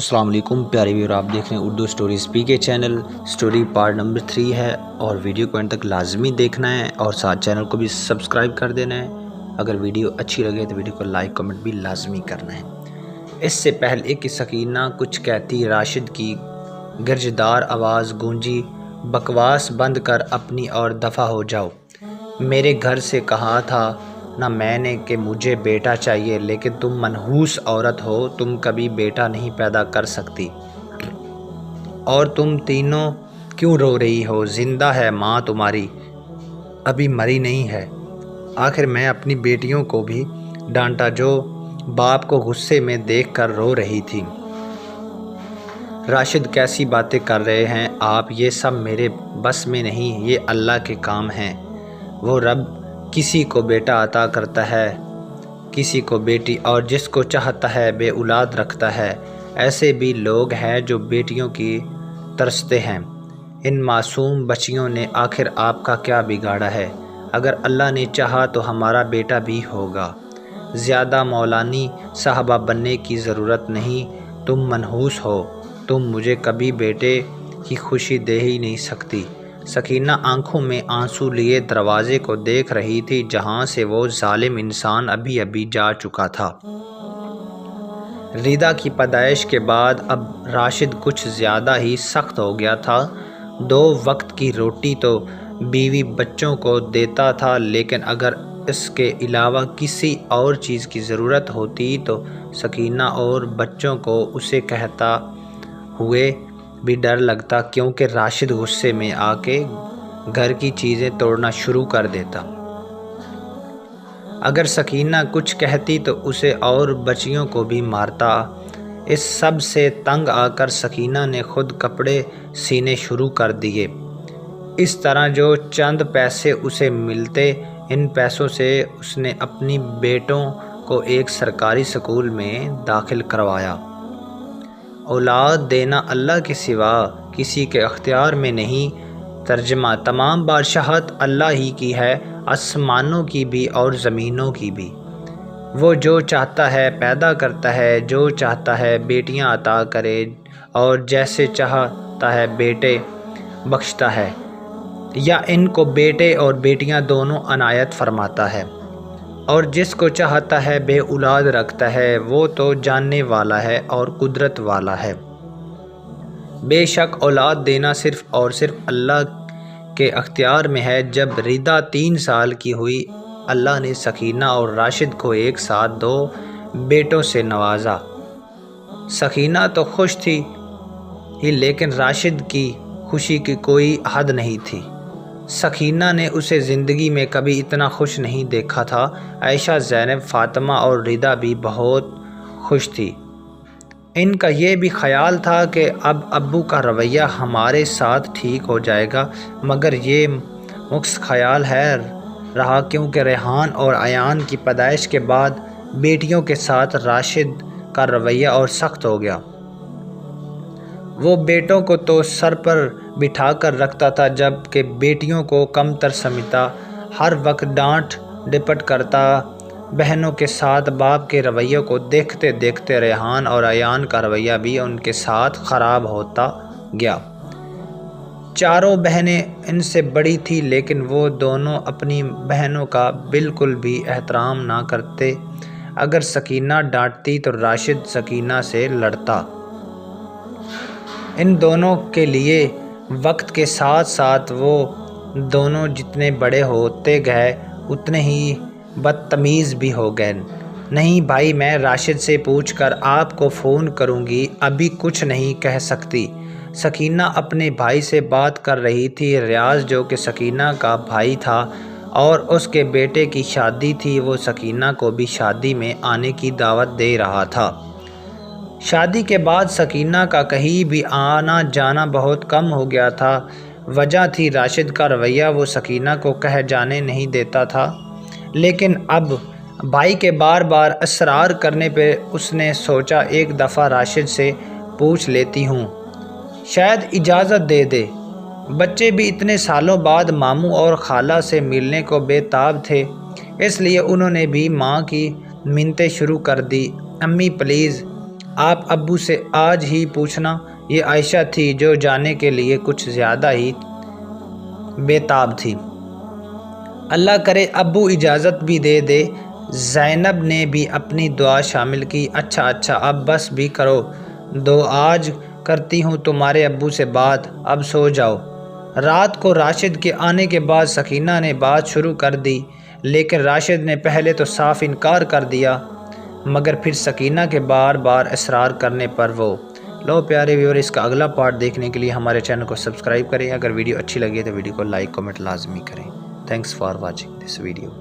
السلام علیکم پیارے ویور، آپ دیکھ رہے ہیں اردو اسٹوریز پی کے چینل۔ اسٹوری پارٹ نمبر 3 ہے اور ویڈیو کو اینڈ تک لازمی دیکھنا ہے اور ساتھ چینل کو بھی سبسکرائب کر دینا ہے۔ اگر ویڈیو اچھی لگے تو ویڈیو کو لائک کمنٹ بھی لازمی کرنا ہے۔ اس سے پہلے کہ سکینہ کچھ کہتی، راشد کی گرجدار آواز گونجی، بکواس بند کر اپنی اور دفع ہو جاؤ۔ میرے گھر سے کہا تھا نہ میں نے کہ مجھے بیٹا چاہیے، لیکن تم منحوس عورت ہو، تم کبھی بیٹا نہیں پیدا کر سکتی۔ اور تم تینوں کیوں رو رہی ہو؟ زندہ ہے ماں تمہاری، ابھی مری نہیں ہے۔ آخر میں اپنی بیٹیوں کو بھی ڈانٹا جو باپ کو غصے میں دیکھ کر رو رہی تھی۔ راشد کیسی باتیں کر رہے ہیں آپ، یہ سب میرے بس میں نہیں، یہ اللہ کے کام ہیں۔ وہ رب کسی کو بیٹا عطا کرتا ہے، کسی کو بیٹی، اور جس کو چاہتا ہے بے اولاد رکھتا ہے۔ ایسے بھی لوگ ہیں جو بیٹیوں کی ترستے ہیں۔ ان معصوم بچیوں نے آخر آپ کا کیا بگاڑا ہے؟ اگر اللہ نے چاہا تو ہمارا بیٹا بھی ہوگا۔ زیادہ مولانی صاحبہ بننے کی ضرورت نہیں، تم منحوس ہو، تم مجھے کبھی بیٹے کی خوشی دے ہی نہیں سکتی۔ سکینہ آنکھوں میں آنسو لیے دروازے کو دیکھ رہی تھی جہاں سے وہ ظالم انسان ابھی ابھی جا چکا تھا۔ ریدا کی پیدائش کے بعد اب راشد کچھ زیادہ ہی سخت ہو گیا تھا۔ 2 وقت کی روٹی تو بیوی بچوں کو دیتا تھا، لیکن اگر اس کے علاوہ کسی اور چیز کی ضرورت ہوتی تو سکینہ اور بچوں کو اسے کہتا ہوئے بھی ڈر لگتا، کیونکہ راشد غصے میں آ کے گھر کی چیزیں توڑنا شروع کر دیتا۔ اگر سکینہ کچھ کہتی تو اسے اور بچیوں کو بھی مارتا۔ اس سب سے تنگ آ کر سکینہ نے خود کپڑے سینے شروع کر دیے۔ اس طرح جو چند پیسے اسے ملتے، ان پیسوں سے اس نے اپنی بیٹوں کو ایک سرکاری اسکول میں داخل کروایا۔ اولاد دینا اللہ کے سوا کسی کے اختیار میں نہیں۔ ترجمہ: تمام بادشاہت اللہ ہی کی ہے، آسمانوں کی بھی اور زمینوں کی بھی۔ وہ جو چاہتا ہے پیدا کرتا ہے، جو چاہتا ہے بیٹیاں عطا کرے اور جیسے چاہتا ہے بیٹے بخشتا ہے، یا ان کو بیٹے اور بیٹیاں دونوں عنایت فرماتا ہے، اور جس کو چاہتا ہے بے اولاد رکھتا ہے۔ وہ تو جاننے والا ہے اور قدرت والا ہے۔ بے شک اولاد دینا صرف اور صرف اللہ کے اختیار میں ہے۔ جب ریدا 3 سال کی ہوئی، اللہ نے سکینہ اور راشد کو ایک ساتھ 2 بیٹوں سے نوازا۔ سکینہ تو خوش تھی ہی، لیکن راشد کی خوشی کی کوئی حد نہیں تھی۔ سکینہ نے اسے زندگی میں کبھی اتنا خوش نہیں دیکھا تھا۔ عائشہ، زینب، فاطمہ اور ریدا بھی بہت خوش تھی۔ ان کا یہ بھی خیال تھا کہ اب ابو کا رویہ ہمارے ساتھ ٹھیک ہو جائے گا، مگر یہ مخص خیال ہے رہا، کیونکہ ریحان اور ایان کی پیدائش کے بعد بیٹیوں کے ساتھ راشد کا رویہ اور سخت ہو گیا۔ وہ بیٹوں کو تو سر پر بٹھا کر رکھتا تھا، جبکہ بیٹیوں کو کمتر سمجھتا، ہر وقت ڈانٹ ڈپٹ کرتا۔ بہنوں کے ساتھ باپ کے رویے کو دیکھتے دیکھتے ریحان اور ایان کا رویہ بھی ان کے ساتھ خراب ہوتا گیا۔ چاروں بہنیں ان سے بڑی تھیں، لیکن وہ دونوں اپنی بہنوں کا بالکل بھی احترام نہ کرتے۔ اگر سکینہ ڈانٹتی تو راشد سکینہ سے لڑتا۔ ان دونوں کے لیے وقت کے ساتھ ساتھ وہ دونوں جتنے بڑے ہوتے گئے اتنے ہی بدتمیز بھی ہو گئے۔ نہیں بھائی، میں راشد سے پوچھ کر آپ کو فون کروں گی، ابھی کچھ نہیں کہہ سکتی۔ سکینہ اپنے بھائی سے بات کر رہی تھی۔ ریاض، جو کہ سکینہ کا بھائی تھا اور اس کے بیٹے کی شادی تھی، وہ سکینہ کو بھی شادی میں آنے کی دعوت دے رہا تھا۔ شادی کے بعد سکینہ کا کہیں بھی آنا جانا بہت کم ہو گیا تھا۔ وجہ تھی راشد کا رویہ، وہ سکینہ کو کہیں جانے نہیں دیتا تھا، لیکن اب بھائی کے بار بار اصرار کرنے پہ اس نے سوچا ایک دفعہ راشد سے پوچھ لیتی ہوں، شاید اجازت دے دے۔ بچے بھی اتنے سالوں بعد ماموں اور خالہ سے ملنے کو بے تاب تھے، اس لیے انہوں نے بھی ماں کی منتیں شروع کر دی، امی پلیز آپ ابو سے آج ہی پوچھنا۔ یہ عائشہ تھی جو جانے کے لیے کچھ زیادہ ہی بے تاب تھی۔ اللہ کرے ابو اجازت بھی دے دے۔ زینب نے بھی اپنی دعا شامل کی۔ اچھا اب بس بھی کرو دو، آج کرتی ہوں تمہارے ابو سے بات، اب سو جاؤ۔ رات کو راشد کے آنے کے بعد سکینہ نے بات شروع کر دی، لیکن راشد نے پہلے تو صاف انکار کر دیا، مگر پھر سکینہ کے بار بار اصرار کرنے پر وہ لو پیارے ویور، اس کا اگلا پارٹ دیکھنے کے لیے ہمارے چینل کو سبسکرائب کریں۔ اگر ویڈیو اچھی لگے تو ویڈیو کو لائک کمنٹ لازمی کریں۔ Thanks for watching this video.